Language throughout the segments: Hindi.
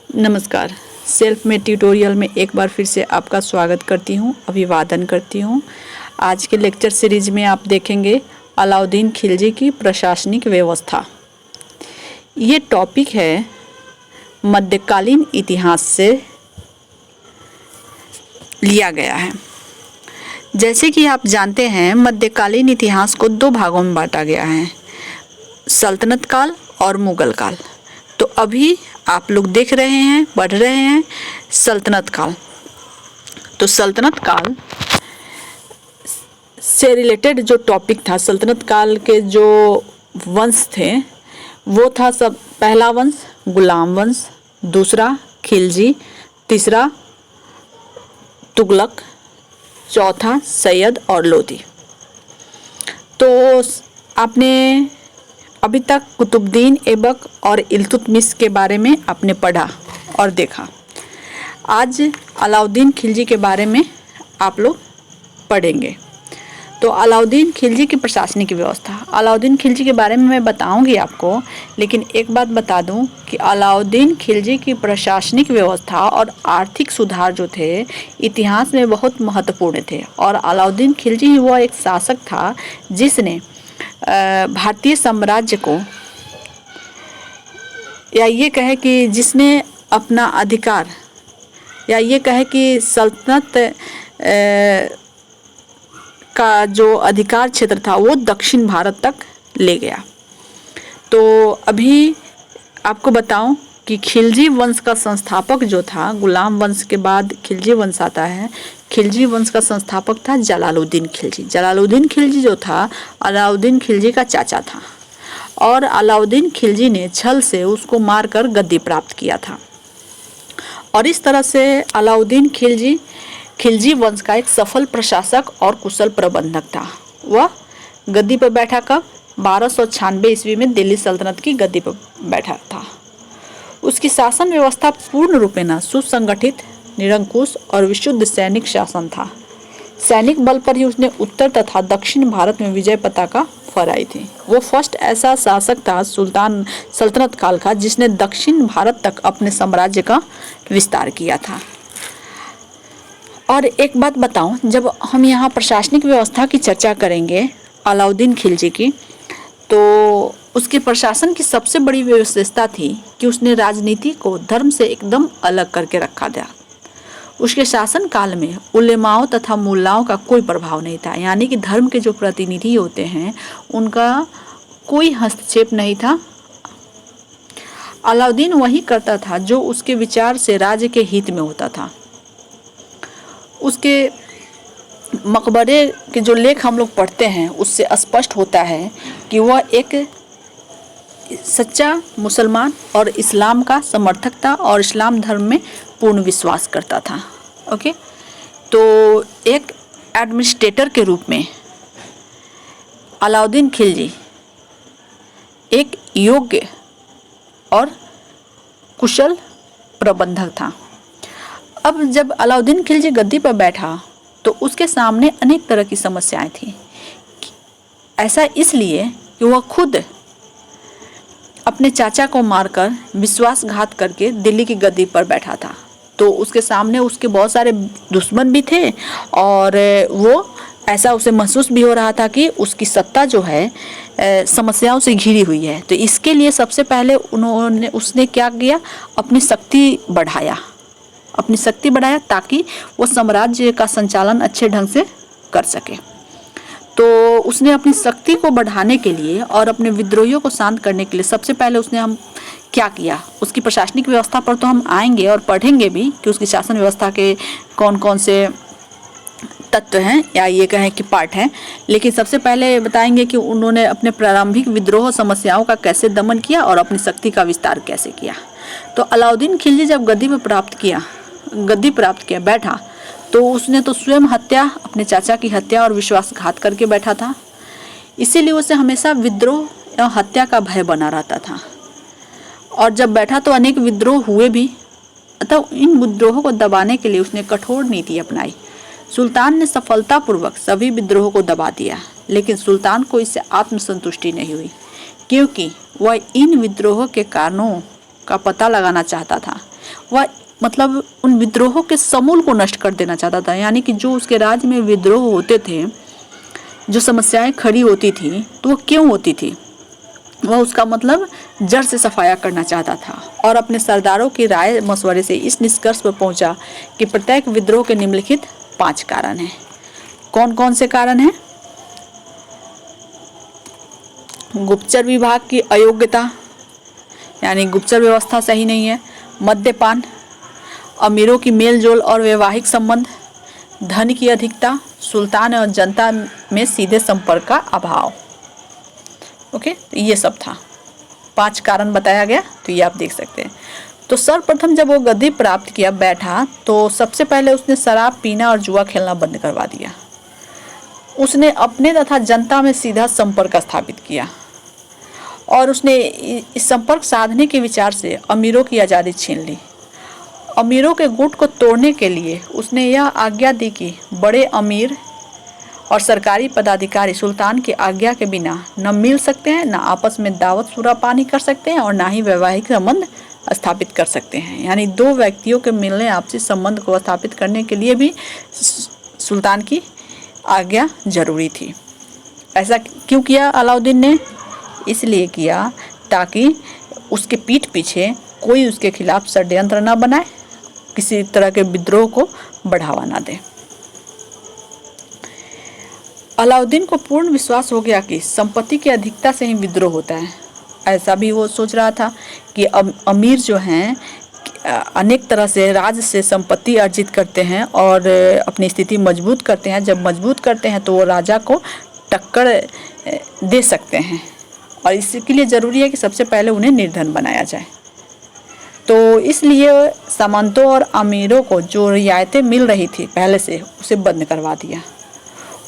नमस्कार। सेल्फ मेड ट्यूटोरियल में एक बार फिर से आपका स्वागत करती हूँ, अभिवादन करती हूँ। आज के लेक्चर सीरीज में आप देखेंगे अलाउद्दीन खिलजी की प्रशासनिक व्यवस्था। ये टॉपिक है मध्यकालीन इतिहास से लिया गया है। जैसे कि आप जानते हैं, मध्यकालीन इतिहास को दो भागों में बांटा गया है, सल्तनत काल और मुगल काल। तो अभी आप लोग देख रहे हैं, पढ़ रहे हैं सल्तनत काल। तो सल्तनत काल से रिलेटेड जो टॉपिक था, सल्तनत काल के जो वंश थे वो था सब पहला वंश गुलाम वंश, दूसरा खिलजी, तीसरा तुगलक, चौथा सैयद और लोदी। तो आपने अभी तक कुतुबुद्दीन ऐबक और इल्तुतमिश के बारे में आपने पढ़ा और देखा। आज अलाउद्दीन खिलजी के बारे में आप लोग पढ़ेंगे। तो अलाउद्दीन खिलजी की प्रशासनिक व्यवस्था, अलाउद्दीन खिलजी के बारे में मैं बताऊंगी आपको, लेकिन एक बात बता दूं कि अलाउद्दीन खिलजी की प्रशासनिक व्यवस्था और आर्थिक सुधार जो थे इतिहास में बहुत महत्वपूर्ण थे। और अलाउद्दीन खिलजी ही वह एक शासक था जिसने भारतीय साम्राज्य को, या ये कहे कि जिसने अपना अधिकार, या ये कहे कि सल्तनत का जो अधिकार क्षेत्र था वो दक्षिण भारत तक ले गया। तो अभी आपको बताऊं कि खिलजी वंश का संस्थापक जो था, गुलाम वंश के बाद खिलजी वंश आता है। खिलजी वंश का संस्थापक था जलालुद्दीन खिलजी। जलालुद्दीन खिलजी जो था अलाउद्दीन खिलजी का चाचा था, और अलाउद्दीन खिलजी ने छल से उसको मारकर गद्दी प्राप्त किया था। और इस तरह से अलाउद्दीन खिलजी खिलजी वंश का एक सफल प्रशासक और कुशल प्रबंधक था। वह गद्दी पर बैठा कब 1296 ईस्वी में दिल्ली सल्तनत की गद्दी पर बैठा था। उसकी शासन व्यवस्था पूर्ण रूपेण सुसंगठित, निरंकुश और विशुद्ध सैनिक शासन था। सैनिक बल पर ही उसने उत्तर तथा दक्षिण भारत में विजय पताका फहराई थी। वो फर्स्ट ऐसा शासक था सुल्तान सल्तनत काल का जिसने दक्षिण भारत तक अपने साम्राज्य का विस्तार किया था। और एक बात बताऊं, जब हम यहाँ प्रशासनिक व्यवस्था की चर्चा करेंगे अलाउद्दीन खिलजी की, तो उसके प्रशासन की सबसे बड़ी विशेषता थी कि उसने राजनीति को धर्म से एकदम अलग करके रखा था। उसके शासन काल में उलेमाओं तथा मुल्लाओं का कोई प्रभाव नहीं था, यानी कि धर्म के जो प्रतिनिधि होते हैं उनका कोई हस्तक्षेप नहीं था। अलाउद्दीन वही करता था जो उसके विचार से राज्य के हित में होता था। उसके मकबरे के जो लेख हम लोग पढ़ते हैं उससे स्पष्ट होता है कि वह एक सच्चा मुसलमान और इस्लाम का समर्थक था और इस्लाम धर्म में पूर्ण विश्वास करता था। ओके, तो एक एडमिनिस्ट्रेटर के रूप में अलाउद्दीन खिलजी एक योग्य और कुशल प्रबंधक था। अब जब अलाउद्दीन खिलजी गद्दी पर बैठा तो उसके सामने अनेक तरह की समस्याएं थी। ऐसा इसलिए कि वह खुद अपने चाचा को मारकर विश्वासघात करके दिल्ली की गद्दी पर बैठा था। तो उसके सामने उसके बहुत सारे दुश्मन भी थे, और वो ऐसा उसे महसूस भी हो रहा था कि उसकी सत्ता जो है समस्याओं से घिरी हुई है। तो इसके लिए सबसे पहले उसने क्या किया, अपनी शक्ति बढ़ाया ताकि वो साम्राज्य का संचालन अच्छे ढंग से कर सके। तो उसने अपनी शक्ति को बढ़ाने के लिए और अपने विद्रोहियों को शांत करने के लिए सबसे पहले उसने क्या किया, उसकी प्रशासनिक व्यवस्था पर तो हम आएंगे और पढ़ेंगे भी कि उसकी शासन व्यवस्था के कौन कौन से तत्व हैं, या ये कहें कि पार्ट हैं। लेकिन सबसे पहले बताएंगे कि उन्होंने अपने प्रारंभिक विद्रोह समस्याओं का कैसे दमन किया और अपनी शक्ति का विस्तार कैसे किया। तो अलाउद्दीन खिलजी जब गद्दी प्राप्त किया बैठा, तो उसने तो स्वयं अपने चाचा की हत्या और विश्वासघात करके बैठा था। इसीलिए उसे हमेशा विद्रोह या हत्या का भय बना रहता था। और जब बैठा तो अनेक विद्रोह हुए भी, अतः इन विद्रोहों को दबाने के लिए उसने कठोर नीति अपनाई। सुल्तान ने सफलतापूर्वक सभी विद्रोहों को दबा दिया, लेकिन सुल्तान को इससे आत्मसंतुष्टि नहीं हुई, क्योंकि वह इन विद्रोहों के कारणों का पता लगाना चाहता था वह मतलब उन विद्रोहों के समूल को नष्ट कर देना चाहता था। यानी कि जो उसके राज्य में विद्रोह होते थे, जो समस्याएं खड़ी होती थी, तो वो क्यों होती थी, वह उसका मतलब जड़ से सफाया करना चाहता था। और अपने सरदारों की राय मशवरे से इस निष्कर्ष पर पहुंचा कि प्रत्येक विद्रोह के निम्नलिखित 5 कारण हैं। कौन कौन से कारण हैं? गुप्तचर विभाग की अयोग्यता, यानी गुप्तचर व्यवस्था सही नहीं है। मद्यपान, अमीरों की मेलजोल और वैवाहिक संबंध, धन की अधिकता, सुल्तान और जनता में सीधे संपर्क का अभाव। ओके, तो ये सब था, 5 कारण बताया गया। तो ये आप देख सकते हैं। तो सर्वप्रथम जब वो गद्दी प्राप्त किया बैठा, तो सबसे पहले उसने शराब पीना और जुआ खेलना बंद करवा दिया। उसने अपने तथा जनता में सीधा संपर्क स्थापित किया और उसने इस संपर्क साधने के विचार से अमीरों की आज़ादी छीन ली। अमीरों के गुट को तोड़ने के लिए उसने यह आज्ञा दी कि बड़े अमीर और सरकारी पदाधिकारी सुल्तान की आज्ञा के बिना न मिल सकते हैं, न आपस में दावत सूरा पानी कर सकते हैं और ना ही वैवाहिक संबंध स्थापित कर सकते हैं। यानी 2 व्यक्तियों के मिलने आपसी संबंध को स्थापित करने के लिए भी सुल्तान की आज्ञा जरूरी थी। ऐसा क्यों किया अलाउद्दीन ने? इसलिए किया ताकि उसके पीठ पीछे कोई उसके खिलाफ षड्यंत्र न बनाए, किसी तरह के विद्रोह को बढ़ावा न दे। अलाउद्दीन को पूर्ण विश्वास हो गया कि संपत्ति की अधिकता से ही विद्रोह होता है। ऐसा भी वो सोच रहा था कि अमीर जो हैं अनेक तरह से राज से संपत्ति अर्जित करते हैं और अपनी स्थिति मजबूत करते हैं। जब मजबूत करते हैं तो वो राजा को टक्कर दे सकते हैं और इसके लिए ज़रूरी है कि सबसे पहले उन्हें निर्धन बनाया जाए। तो इसलिए सामंतों और अमीरों को जो रियायतें मिल रही थी पहले से, उसे बंद करवा दिया।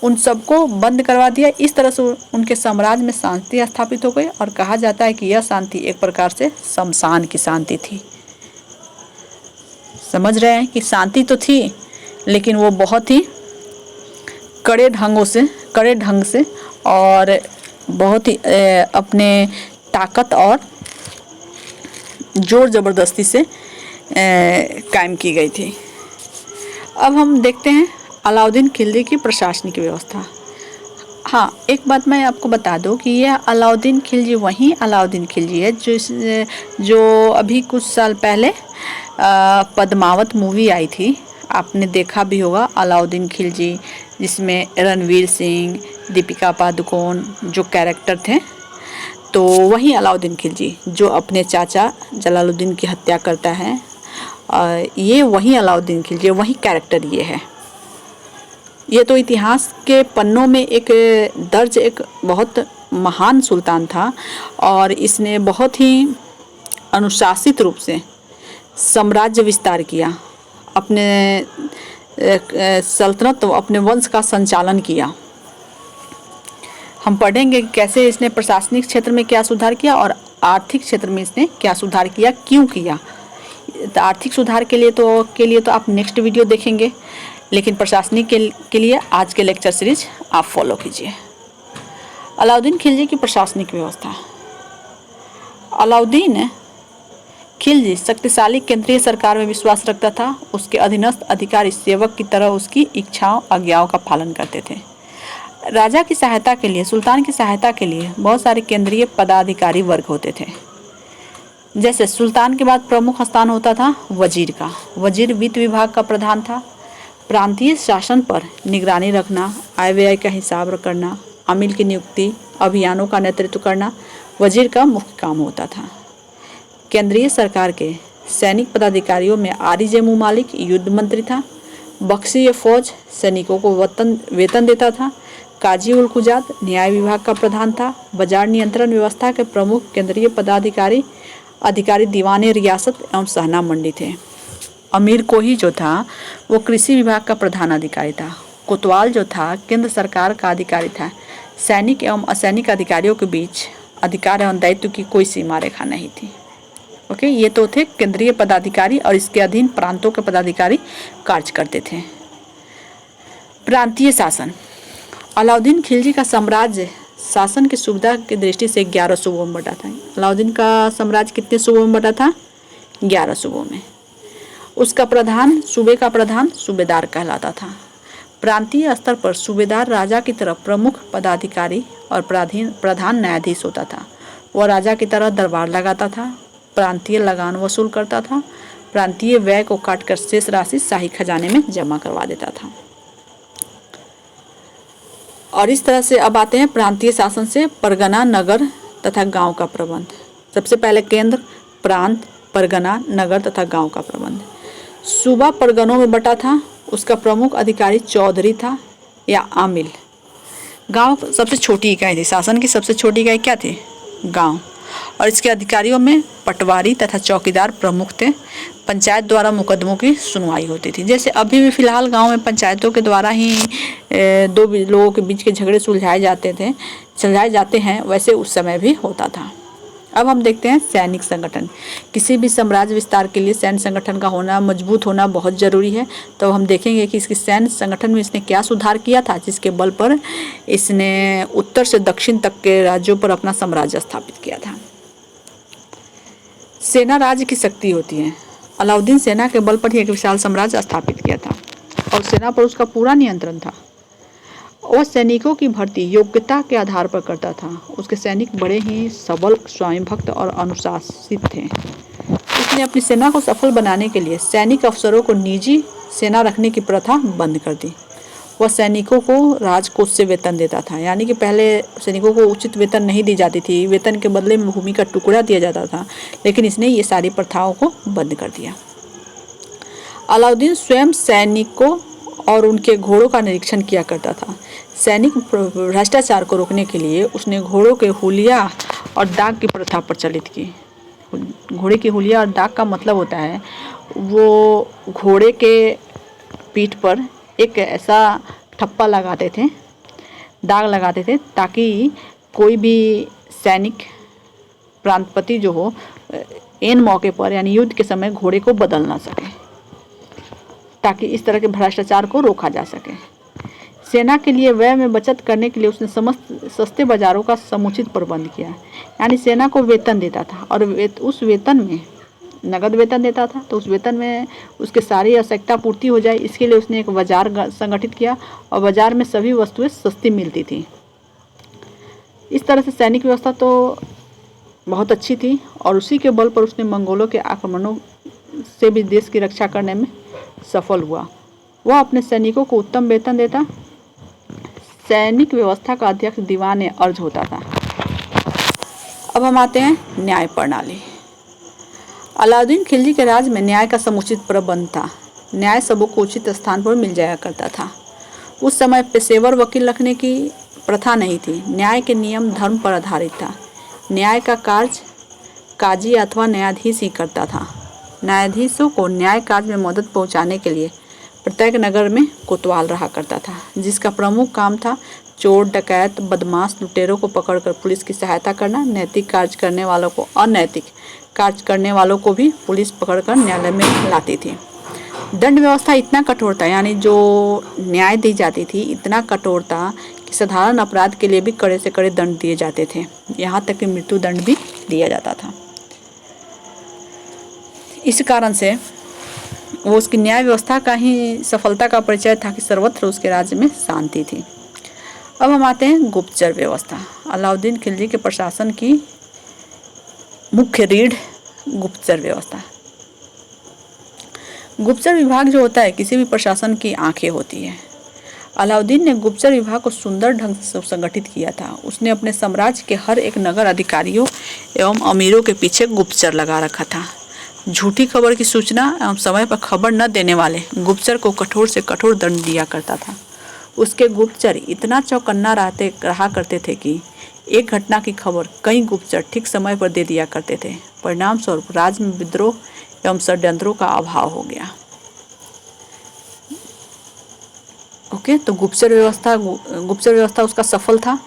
उन सबको बंद करवा दिया। इस तरह से उनके साम्राज्य में शांति स्थापित हो गई और कहा जाता है कि यह शांति एक प्रकार से शमशान की शांति थी। समझ रहे हैं कि शांति तो थी, लेकिन वो बहुत ही कड़े ढंग से और बहुत ही अपने ताकत और जोर ज़बरदस्ती से कायम की गई थी। अब हम देखते हैं अलाउद्दीन खिलजी की प्रशासनिक व्यवस्था। हाँ, एक बात मैं आपको बता दूं कि यह अलाउद्दीन खिलजी वही अलाउद्दीन खिलजी है जो अभी कुछ साल पहले पद्मावत मूवी आई थी, आपने देखा भी होगा, अलाउद्दीन खिलजी, जिसमें रणवीर सिंह, दीपिका पादुकोण जो कैरेक्टर थे। तो वही अलाउद्दीन खिलजी जो अपने चाचा जलालुद्दीन की हत्या करता है, ये वही अलाउद्दीन खिलजी, वही कैरेक्टर ये है। ये तो इतिहास के पन्नों में एक दर्ज एक बहुत महान सुल्तान था और इसने बहुत ही अनुशासित रूप से साम्राज्य विस्तार किया, अपने सल्तनत अपने वंश का संचालन किया। हम पढ़ेंगे कि कैसे इसने प्रशासनिक क्षेत्र में क्या सुधार किया और आर्थिक क्षेत्र में इसने क्या सुधार किया, क्यों किया। तो आर्थिक सुधार के लिए तो आप नेक्स्ट वीडियो देखेंगे, लेकिन प्रशासनिक के लिए आज के लेक्चर सीरीज आप फॉलो कीजिए। अलाउद्दीन खिलजी की प्रशासनिक व्यवस्था। अलाउद्दीन खिलजी शक्तिशाली केंद्रीय सरकार में विश्वास रखता था। उसके अधीनस्थ अधिकारी सेवक की तरह उसकी इच्छाओं आज्ञाओं का पालन करते थे। राजा की सहायता के लिए, सुल्तान की सहायता के लिए बहुत सारे केंद्रीय पदाधिकारी वर्ग होते थे। जैसे सुल्तान के बाद प्रमुख स्थान होता था वजीर का। वजीर वित्त विभाग का प्रधान था। प्रांतीय शासन पर निगरानी रखना, आय व्यय का हिसाब करना, आमिल की नियुक्ति, अभियानों का नेतृत्व करना वजीर का मुख्य काम होता था। केंद्रीय सरकार के सैनिक पदाधिकारियों में आरिज मुमालिक युद्ध मंत्री था। बख्शी फौज सैनिकों को वेतन देता था। काजी उल कुजात न्याय विभाग का प्रधान था। बाजार नियंत्रण व्यवस्था के प्रमुख केंद्रीय पदाधिकारी दीवाने रियासत एवं सहना मंडी थे। अमीर कोही जो था वो कृषि विभाग का प्रधान अधिकारी था। कोतवाल जो था केंद्र सरकार का अधिकारी था। सैनिक एवं असैनिक अधिकारियों के बीच अधिकार एवं दायित्व की कोई सीमा रेखा नहीं थी। ओके, ये तो थे केंद्रीय पदाधिकारी और इसके अधीन प्रांतों के पदाधिकारी कार्य करते थे। प्रांतीय शासन। अलाउद्दीन खिलजी का साम्राज्य शासन की सुविधा की दृष्टि से 11 सूबों में बटा था। अलाउद्दीन का साम्राज्य कितने सूबों में बटा था? 11 सूबों में। उसका प्रधान, सूबे का प्रधान सूबेदार कहलाता था। प्रांतीय स्तर पर सूबेदार राजा की तरफ प्रमुख पदाधिकारी और प्रधान न्यायाधीश होता था। वह राजा की तरह दरबार लगाता था, प्रांतीय लगान वसूल करता था, प्रांतीय व्यय को काटकर शेष राशि शाही खजाने में जमा करवा देता था। और इस तरह से अब आते हैं प्रांतीय शासन से परगना, नगर तथा गांव का प्रबंध। सबसे पहले केंद्र, प्रांत, परगना, नगर तथा गांव का प्रबंध। सूबा परगनों में बटा था, उसका प्रमुख अधिकारी चौधरी था या आमिल। गांव सबसे छोटी इकाई थी, शासन की सबसे छोटी इकाई क्या थी? गांव। और इसके अधिकारियों में पटवारी तथा चौकीदार प्रमुख थे। पंचायत द्वारा मुकदमों की सुनवाई होती थी। जैसे अभी भी फिलहाल गांव में पंचायतों के द्वारा ही दो लोगों के बीच के झगड़े सुलझाए जाते हैं, वैसे उस समय भी होता था। अब हम देखते हैं सैनिक संगठन। किसी भी साम्राज्य विस्तार के लिए सैन्य संगठन का होना, मजबूत होना बहुत जरूरी है। तो हम देखेंगे कि इसके सैन्य संगठन में इसने क्या सुधार किया था, जिसके बल पर इसने उत्तर से दक्षिण तक के राज्यों पर अपना साम्राज्य स्थापित किया था। सेना राज्य की शक्ति होती है। अलाउद्दीन सेना के बल पर ही एक विशाल साम्राज्य स्थापित किया था और सेना पर उसका पूरा नियंत्रण था। वह सैनिकों की भर्ती योग्यता के आधार पर करता था। उसके सैनिक बड़े ही सबल, स्वामीभक्त और अनुशासित थे। उसने अपनी सेना को सफल बनाने के लिए सैनिक अफसरों को निजी सेना रखने की प्रथा बंद कर दी। वह सैनिकों को राजकोष से वेतन देता था, यानी कि पहले सैनिकों को उचित वेतन नहीं दी जाती थी, वेतन के बदले में भूमि का टुकड़ा दिया जाता था, लेकिन इसने ये सारी प्रथाओं को बंद कर दिया। अलाउद्दीन स्वयं सैनिकों और उनके घोड़ों का निरीक्षण किया करता था। सैनिक भ्रष्टाचार को रोकने के लिए उसने घोड़ों के हुलिया और दाग की प्रथा प्रचलित की। घोड़े की हुलिया और दाग का मतलब होता है वो घोड़े के पीठ पर एक ऐसा ठप्पा लगाते थे, दाग लगाते थे, ताकि कोई भी सैनिक प्रांतपति जो हो एन मौके पर यानी युद्ध के समय घोड़े को बदल ना सके, ताकि इस तरह के भ्रष्टाचार को रोका जा सके। सेना के लिए व्यय में बचत करने के लिए उसने समस्त सस्ते बाजारों का समुचित प्रबंध किया, यानी सेना को वेतन देता था और उस वेतन में नगद वेतन देता था, तो उस वेतन में उसके सारी आवश्यकता पूर्ति हो जाए, इसके लिए उसने एक बाजार संगठित किया और बाजार में सभी वस्तुएं सस्ती मिलती थी। इस तरह से सैनिक व्यवस्था तो बहुत अच्छी थी और उसी के बल पर उसने मंगोलों के आक्रमणों से भी देश की रक्षा करने में सफल हुआ। वह अपने सैनिकों को उत्तम वेतन देता। सैनिक व्यवस्था का अध्यक्ष दीवान अर्ज होता था। अब हम आते हैं न्याय प्रणाली। अलाउद्दीन खिलजी के राज में न्याय का समुचित प्रबंध था। न्याय सबों को उचित स्थान पर मिल जाया करता था। उस समय पेशेवर वकील रखने की प्रथा नहीं थी। न्याय के नियम धर्म पर आधारित था। न्याय का कार्य काजी अथवा न्यायाधीश ही करता था। न्यायाधीशों को न्याय कार्य में मदद पहुंचाने के लिए प्रत्येक नगर में कोतवाल रहा करता था, जिसका प्रमुख काम था चोर, डकैत, बदमाश, लुटेरों को पकड़कर पुलिस की सहायता करना। नैतिक कार्य करने वालों को, अनैतिक कार्य करने वालों को भी पुलिस पकड़कर न्यायालय में लाती थी। दंड व्यवस्था इतना कठोर था, यानी जो न्याय दी जाती थी इतना कठोर था कि साधारण अपराध के लिए भी कड़े से कड़े दंड दिए जाते थे, यहाँ तक कि मृत्यु दंड भी दिया जाता था। इस कारण से वो उसकी न्याय व्यवस्था का ही सफलता का परिचय था कि सर्वत्र उसके राज्य में शांति थी। अब हम आते हैं गुप्तचर व्यवस्था। अलाउद्दीन खिलजी के प्रशासन की मुख्य रीढ़ गुप्तचर व्यवस्था। गुप्तचर विभाग जो होता है किसी भी प्रशासन की आंखें होती है। अलाउद्दीन ने गुप्तचर विभाग को सुंदर ढंग से संगठित किया था। उसने अपने साम्राज्य के हर एक नगर अधिकारियों एवं अमीरों के पीछे गुप्तचर लगा रखा था। झूठी खबर की सूचना एवं समय पर खबर न देने वाले गुप्तचर को कठोर से कठोर दंड दिया करता था। उसके गुप्तचर इतना चौकन्ना रहा करते थे कि एक घटना की खबर कई गुप्तचर ठीक समय पर दे दिया करते थे। परिणाम स्वरूप राज्य में विद्रोह एवं षड्यंत्रों का अभाव हो गया। ओके, तो गुप्तचर व्यवस्था उसका सफल था।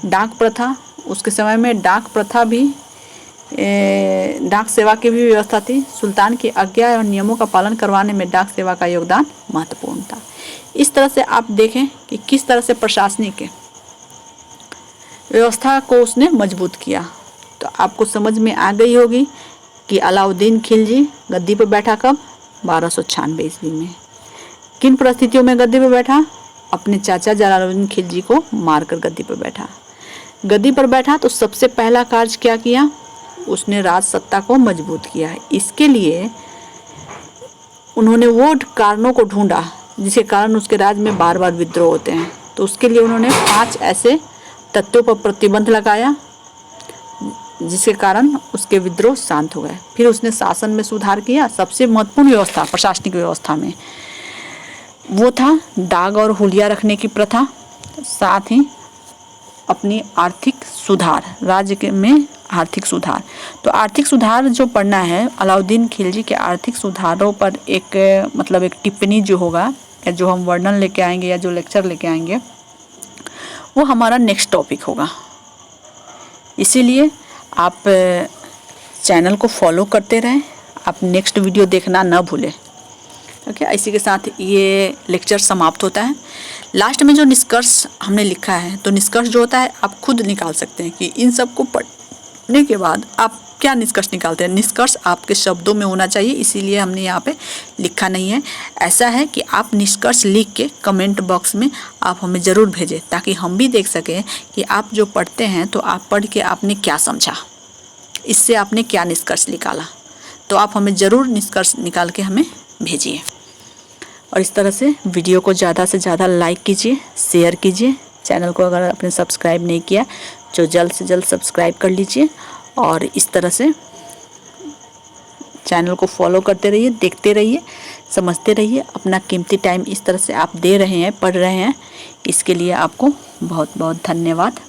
डाक प्रथा, उसके समय में डाक प्रथा भी, डाक सेवा की भी व्यवस्था थी। सुल्तान की आज्ञा और नियमों का पालन करवाने में डाक सेवा का योगदान महत्वपूर्ण था। इस तरह से आप देखें कि किस तरह से प्रशासनिक व्यवस्था को उसने मजबूत किया। तो आपको समझ में आ गई होगी कि अलाउद्दीन खिलजी गद्दी पर बैठा कब? 1296 ईस्वी में। किन परिस्थितियों में गद्दी पर बैठा? अपने चाचा जलालुद्दीन खिलजी को मारकर गद्दी पर बैठा। गद्दी पर बैठा तो सबसे पहला कार्य क्या किया? उसने राज सत्ता को मजबूत किया। इसके लिए उन्होंने वो कारणों को ढूंढा जिसके कारण उसके राज में बार बार विद्रोह होते हैं। तो उसके लिए उन्होंने 5 ऐसे तत्वों पर प्रतिबंध लगाया जिसके कारण उसके विद्रोह शांत हो गए। फिर उसने शासन में सुधार किया। सबसे महत्वपूर्ण व्यवस्था प्रशासनिक व्यवस्था में वो था दाग और हुलिया रखने की प्रथा, साथ ही अपनी आर्थिक सुधार, राज्य में आर्थिक सुधार। तो आर्थिक सुधार जो पढ़ना है अलाउद्दीन खिलजी के आर्थिक सुधारों पर एक मतलब एक टिप्पणी जो होगा या जो हम वर्णन लेके आएंगे या जो लेक्चर लेके आएंगे वो हमारा नेक्स्ट टॉपिक होगा। इसीलिए आप चैनल को फॉलो करते रहें, आप नेक्स्ट वीडियो देखना ना भूलें। ओके, इसी के साथ ये लेक्चर समाप्त होता है। लास्ट में जो निष्कर्ष हमने लिखा है, तो निष्कर्ष जो होता है आप खुद निकाल सकते हैं कि इन सब को पढ़ने के बाद आप क्या निष्कर्ष निकालते हैं। निष्कर्ष आपके शब्दों में होना चाहिए, इसीलिए हमने यहाँ पे लिखा नहीं है। ऐसा है कि आप निष्कर्ष लिख के कमेंट बॉक्स में आप हमें ज़रूर भेजें, ताकि हम भी देख सकें कि आप जो पढ़ते हैं तो आप पढ़ के आपने क्या समझा, इससे आपने क्या निष्कर्ष निकाला। तो आप हमें ज़रूर निष्कर्ष निकाल के हमें भेजिए। और इस तरह से वीडियो को ज़्यादा से ज़्यादा लाइक कीजिए, शेयर कीजिए। चैनल को अगर आपने सब्सक्राइब नहीं किया तो जल्द से जल्द सब्सक्राइब कर लीजिए। और इस तरह से चैनल को फॉलो करते रहिए, देखते रहिए, समझते रहिए। अपना कीमती टाइम इस तरह से आप दे रहे हैं, पढ़ रहे हैं, इसके लिए आपको बहुत बहुत धन्यवाद।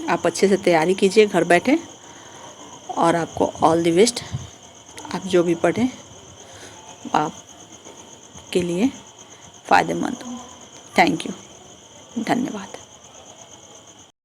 आप अच्छे से तैयारी कीजिए घर बैठे, और आपको ऑल द बेस्ट। आप जो भी पढ़ें आपके लिए फ़ायदेमंद हो। थैंक यू, धन्यवाद।